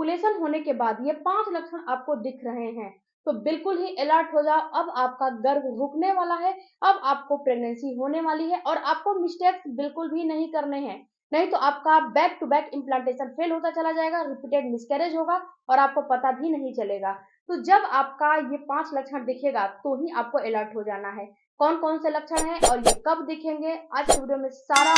Ovulation होने के बाद ये 5 लक्षण आपको दिख रहे हैं, तो बिल्कुल ही अलर्ट हो जाओ। अब आपका गर्भ रुकने वाला है, अब आपको प्रेगनेंसी होने वाली है और आपको मिस्टेक्स बिल्कुल भी नहीं करने हैं। नहीं तो आपका back to back implantation fail होता चला जाएगा, रिपीटेड मिसकैरेज होगा और आपको पता भी नहीं चलेगा। तो जब आपका ये 5 लक्षण दिखेगा तो ही आपको अलर्ट हो जाना है। कौन कौन से लक्षण हैं और ये कब दिखेंगे, आज की वीडियो में सारा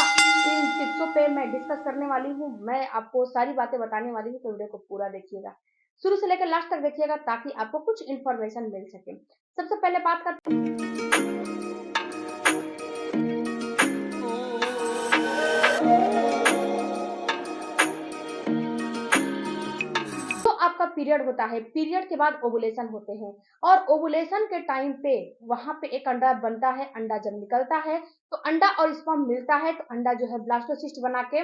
इन टिप्सों पे मैं डिस्कस करने वाली हूँ। मैं आपको सारी बातें बताने वाली हूँ, तो वीडियो को पूरा देखिएगा, शुरू से लेकर लास्ट तक देखिएगा ताकि आपको कुछ इन्फॉर्मेशन मिल सके। सबसे पहले बात करते तो आपका पीरियड होता है, पीरियड के बाद ओवुलेशन होते हैं और ओवुलेशन के टाइम पे वहां पे एक अंडा बनता है। अंडा जब निकलता है तो अंडा और स्पर्म मिलता है, तो अंडा जो है ब्लास्टोसिस्ट बना के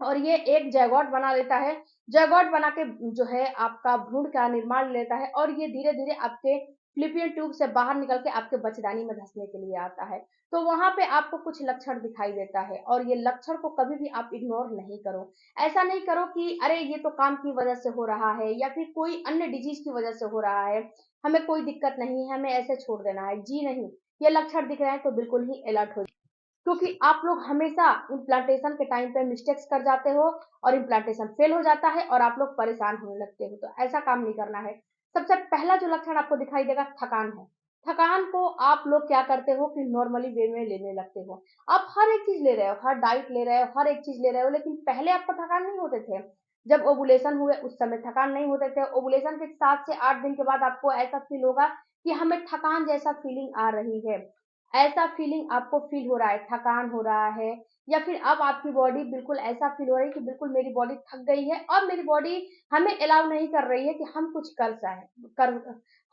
और ये एक जैगोट बना लेता है। जैगोट बना के जो है आपका भ्रूण का निर्माण लेता है और ये धीरे धीरे आपके फ्लिपियन ट्यूब से बाहर निकल के आपके बच्चेदानी में धंसने के लिए आता है। तो वहां पे आपको कुछ लक्षण दिखाई देता है और ये लक्षण को कभी भी आप इग्नोर नहीं करो। ऐसा नहीं करो कि अरे ये तो काम की वजह से हो रहा है या फिर कोई अन्य डिजीज की वजह से हो रहा है, हमें कोई दिक्कत नहीं है, हमें ऐसे छोड़ देना है। जी नहीं, ये लक्षण दिख रहे हैं तो बिल्कुल ही अलर्ट हो, क्योंकि आप लोग हमेशा इम्प्लांटेशन के टाइम पे मिस्टेक्स कर जाते हो और इम्प्लांटेशन फेल हो जाता है और आप लोग परेशान होने लगते हो। तो ऐसा काम नहीं करना है। सबसे पहला जो लक्षण आपको दिखाई देगा थकान है। थकान को आप लोग क्या करते हो कि नॉर्मली वे में लेने लगते हो। आप हर एक चीज ले रहे हो, हर डाइट ले रहे हो, हर एक चीज ले रहे हो, लेकिन पहले आपको थकान नहीं होते थे। जब ओवुलेशन हुए उस समय थकान नहीं होते थे। ओवुलेशन के 7 से 8 दिन के बाद आपको ऐसा फील होगा कि हमें थकान जैसा फीलिंग आ रही है। ऐसा फीलिंग आपको फील हो रहा है, थकान हो रहा है, या फिर अब आपकी बॉडी बिल्कुल ऐसा फील हो रही है कि बिल्कुल मेरी बॉडी थक गई है और मेरी बॉडी हमें अलाउ नहीं कर रही है कि हम कुछ कर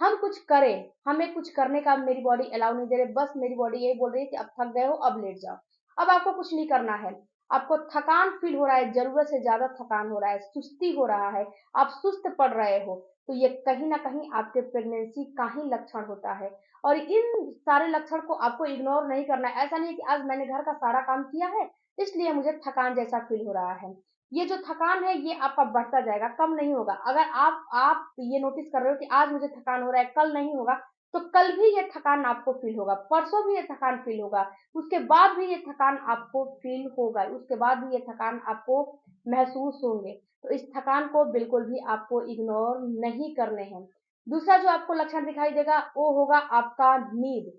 हम कुछ करें, हमें कुछ करने का मेरी बॉडी अलाउ नहीं दे रही। बस मेरी बॉडी यही बोल रही है कि अब थक गए हो, अब लेट जाओ। अब आपको कुछ नहीं करना है। आपको थकान फील हो रहा है, जरूरत से ज्यादा थकान हो रहा है, सुस्ती हो रहा है, आप सुस्त पड़ रहे हो, तो ये कहीं ना कहीं आपके प्रेगनेंसी का ही लक्षण होता है। और इन सारे लक्षण को आपको इग्नोर नहीं करना है। ऐसा नहीं है कि आज मैंने घर का सारा काम किया है इसलिए मुझे थकान जैसा फील हो रहा है। ये जो थकान है ये आपका बढ़ता जाएगा, कम नहीं होगा। अगर आप ये नोटिस कर रहे हो कि आज मुझे थकान हो रहा है, कल नहीं होगा, तो कल भी ये थकान आपको फील होगा, परसों भी ये थकान फील होगा, उसके बाद भी ये थकान आपको फील होगा, उसके बाद भी ये थकान आपको महसूस होंगे। तो इस थकान को बिल्कुल भी आपको इग्नोर नहीं करने हैं। दूसरा जो आपको लक्षण दिखाई देगा वो होगा आपका नींद।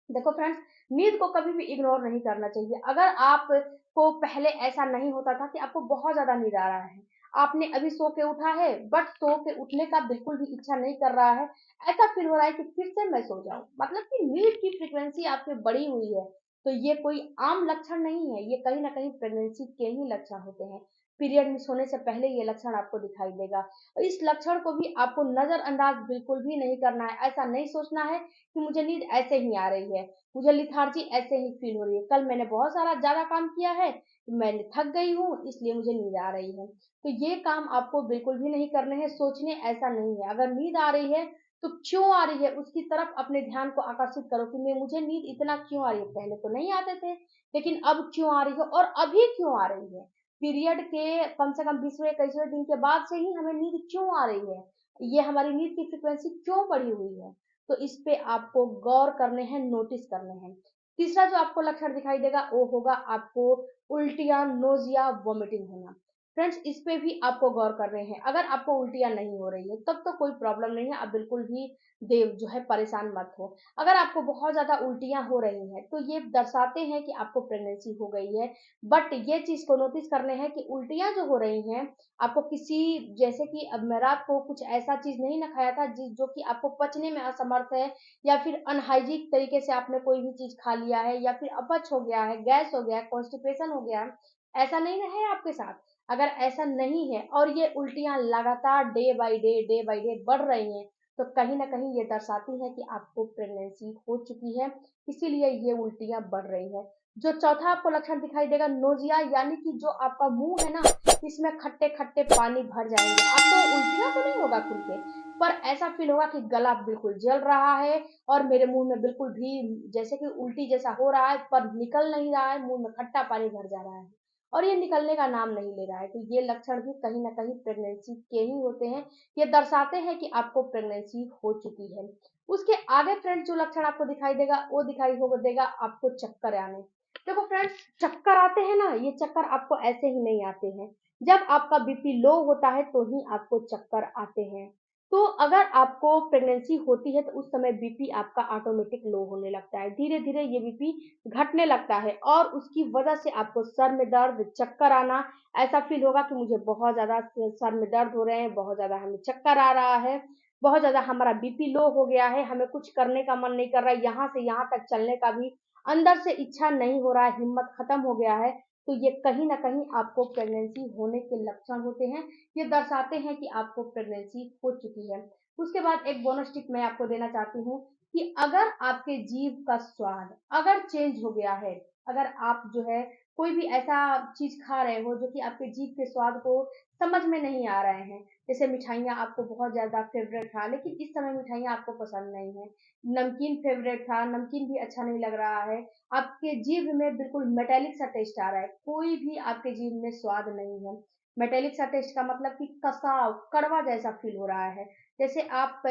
देखो फ्रेंड्स, नींद को कभी भी इग्नोर नहीं करना चाहिए। अगर आपको पहले ऐसा नहीं होता था कि आपको बहुत ज्यादा नींद आ रहा है, आपने अभी सो के उठा है बट सो के उठने का बिल्कुल भी इच्छा नहीं कर रहा है, ऐसा फील हो रहा है कि फिर से मैं सो जाऊं, मतलब कि नींद की फ्रीक्वेंसी आपकी बढ़ी हुई है, तो ये कोई आम लक्षण नहीं है, ये कहीं ना कहीं प्रेगनेंसी के ही लक्षण होते हैं। पीरियड मिस होने से पहले ये लक्षण आपको दिखाई देगा और इस लक्षण को भी आपको नजरअंदाज बिल्कुल भी नहीं करना है। ऐसा नहीं सोचना है कि मुझे नींद ऐसे ही आ रही है, मुझे लिथार्जी ऐसे ही फील हो रही है, कल मैंने बहुत सारा ज्यादा काम किया है, मैंने थक गई हूँ इसलिए मुझे नींद आ रही है। तो ये काम आपको बिल्कुल भी नहीं करने हैं, सोचने ऐसा नहीं है। अगर नींद आ रही है तो क्यों आ रही है उसकी तरफ अपने ध्यान को आकर्षित करो कि मैं मुझे नींद इतना क्यों आ रही है, पहले तो नहीं आते थे लेकिन अब क्यों आ रही है और अभी क्यों आ रही है। पीरियड के कम से कम 20वें 21वें दिन के बाद से ही हमें नींद क्यों आ रही है, ये हमारी नींद की फ्रिक्वेंसी क्यों बढ़ी हुई है। तो इस पे आपको गौर करने हैं, नोटिस करने हैं। तीसरा जो आपको लक्षण दिखाई देगा वो होगा आपको उल्टियां, नोजिया, वॉमिटिंग होना। फ्रेंड्स, इस पे भी आपको गौर करने हैं। अगर आपको उल्टियां नहीं हो रही है तब तो कोई प्रॉब्लम नहीं है, आप बिल्कुल भी देव जो है परेशान मत हो। अगर आपको बहुत ज्यादा उल्टियां हो रही हैं तो ये दर्शाते हैं कि आपको प्रेगनेंसी हो गई है। बट ये चीज को नोटिस करने हैं कि उल्टियां जो हो रही हैं आपको किसी, जैसे कि अब मैं रात को कुछ ऐसा चीज नहीं ना खाया था जो कि आपको पचने में असमर्थ है, या फिर अनहाइजीनिक तरीके से आपने कोई भी चीज खा लिया है, या फिर अपच हो गया है, गैस हो गया है, कॉन्स्टिपेशन हो गया है, ऐसा नहीं ना है आपके साथ। अगर ऐसा नहीं है और ये उल्टियां लगातार डे बाय डे बढ़ रही हैं, तो कहीं ना कहीं ये दर्शाती है कि आपको प्रेगनेंसी हो चुकी है, इसीलिए ये उल्टियां बढ़ रही है। जो चौथा आपको लक्षण दिखाई देगा नोजिया, यानी कि जो आपका मुंह है ना, इसमें खट्टे खट्टे पानी भर जाएंगे। आपको उल्टियां तो नहीं होगा खुल के, पर ऐसा फील होगा कि गला बिल्कुल जल रहा है और मेरे मुंह में बिल्कुल भी जैसे कि उल्टी जैसा हो रहा है पर निकल नहीं रहा है, मुंह में खट्टा पानी भर जा रहा है। और ये निकलने का नाम नहीं ले रहा है, तो ये लक्षण भी कहीं न कहीं प्रेगनेंसी के ही होते हैं। ये दर्शाते हैं कि आपको प्रेगनेंसी हो चुकी है। उसके आगे फ्रेंड्स जो लक्षण आपको दिखाई देगा, वो दिखाई हो देगा आपको चक्कर आने। देखो फ्रेंड्स, चक्कर आते हैं ना, ये चक्कर आपको ऐसे ही नहीं आते हैं। जब आपका बीपी लो होता है तो ही आपको चक्कर आते हैं। तो अगर आपको प्रेगनेंसी होती है तो उस समय बीपी आपका ऑटोमेटिक लो होने लगता है। धीरे-धीरे ये बीपी घटने लगता है और उसकी वजह से आपको सर में दर्द, चक्कर आना, ऐसा फ़ील होगा कि मुझे बहुत ज़्यादा स सर में दर्द हो रहे हैं, बहुत ज़्यादा हमें चक्कर आ रहा है, बहुत ज़्यादा हमारा बीपी लो हो गया है, हमें कुछ करने का मन नहीं कर रहा है, यहाँ से यहाँ तक चलने का भी अंदर से इच्छा नहीं हो रहा है, हिम्मत खत्म हो गया है, तो ये कहीं न कहीं आपको प्रेगनेंसी होने के लक्षण होते हैं। ये दर्शाते हैं कि आपको प्रेगनेंसी हो चुकी है। उसके बाद एक बोनस टिप मैं आपको देना चाहती हूँ कि अगर आपके जीभ का स्वाद अगर चेंज हो गया है, अगर आप जो है कोई भी ऐसा चीज़ खा रहे हो जो कि आपके जीभ के स्वाद को समझ में नहीं आ रहे हैं, जैसे मिठाइयाँ आपको बहुत ज़्यादा फ़ेवरेट था, लेकिन इस समय मिठाइयाँ आपको पसंद नहीं है। नमकीन फ़ेवरेट था, नमकीन भी अच्छा नहीं लग रहा है। आपके जीभ में बिल्कुल मेटालिक सा टेस्ट आ रहा है, कोई भी आपके जीभ में स्वाद नहीं है। मेटालिक सा टेस्ट का मतलब कि कसाव, कड़वा जैसा फ़ील हो रहा है। जैसे आप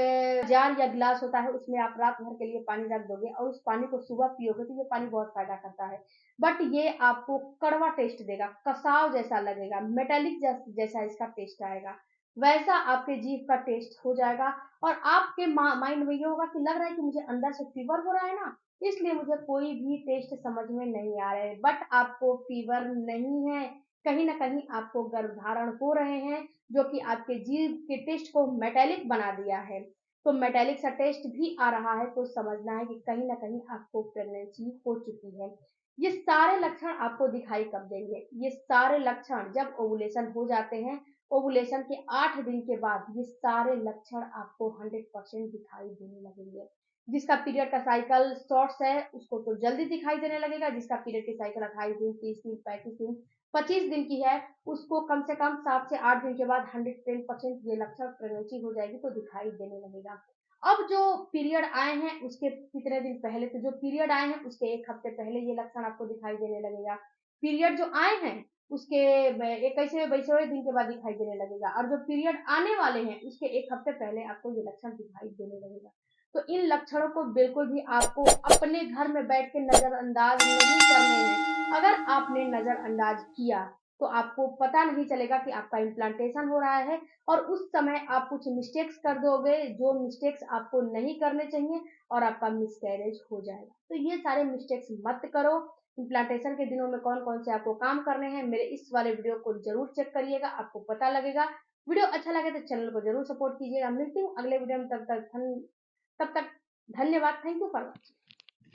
जार या गिलास होता है, उसमें आप रात भर के लिए पानी रख दोगे और उस पानी को सुबह पियोगे तो ये पानी बहुत फ़ायदा करता है। बट ये आपको कड़वा टेस्ट देगा, कसाव जैसा लगेगा, मेटालिक जैसा इसका टेस्ट आएगा। वैसा आपके जीभ का टेस्ट हो जाएगा और आपके माइंड में ये होगा कि लग रहा है कि मुझे अंदर से फीवर हो रहा है ना, इसलिए मुझे कोई भी टेस्ट समझ में नहीं आ रहे, बट आपको फीवर नहीं है, कहीं न कहीं आपको गर्भधारण हो रहे हैं, जो कि आपके जीभ के टेस्ट को मेटालिक बना दिया है। तो मेटालिक सा टेस्ट भी आ रहा है तो समझना है कि कहीं न कहीं आपको प्रेगनेंसी हो चुकी है। ये सारे लक्षण आपको दिखाई कब देंगे? ये सारे लक्षण जब ओवुलेशन हो जाते हैं, ओवुलेशन के 8 दिन के बाद ये सारे लक्षण आपको 100% दिखाई देने लगेंगे। जिसका पीरियड का साइकिल शॉर्ट्स है, उसको तो जल्दी दिखाई देने लगेगा, जिसका पीरियड की साइकिल 28 दिन, 30 दिन, 35 दिन, 25 दिन की है, उसको कम से कम 7 से 8 दिन के बाद 110% ये लक्षण प्रेगनेंसी हो जाएगी तो दिखाई देने लगेगा। अब जो पीरियड आए हैं उसके कितने दिन पहले, तो जो पीरियड आए हैं उसके 1 हफ्ते पहले ये लक्षण आपको दिखाई देने लगेगा। पीरियड जो आए हैं उसके 21वें-22वें दिन के बाद दिखाई देने लगेगा और जो पीरियड आने वाले हैं उसके 1 हफ्ते पहले आपको ये लक्षण दिखाई देने लगेगा। तो इन लक्षणों को बिल्कुल भी आपको अपने घर में बैठ के नज़रअंदाज नहीं करने हैं। अगर आपने नज़रअंदाज किया तो आपको पता नहीं चलेगा कि आपका इम्प्लांटेशन हो रहा है और उस समय आप कुछ मिस्टेक्स कर दोगे, जो मिस्टेक्स आपको नहीं करने चाहिए और आपका मिसकैरेज हो जाएगा। तो ये सारे मिस्टेक्स मत करो। इम्प्लांटेशन के दिनों में कौन-कौन से आपको काम करने हैं, मेरे इस वाले वीडियो को ज़रूर चेक करिएगा, आपको पता लगेगा। वीडियो अच्छा लगे तो चैनल को ज़रूर सपोर्ट कीजिएगा। मिलती हूँ अगले वीडियो में, तब तक धन्यवाद। Thank you for watching.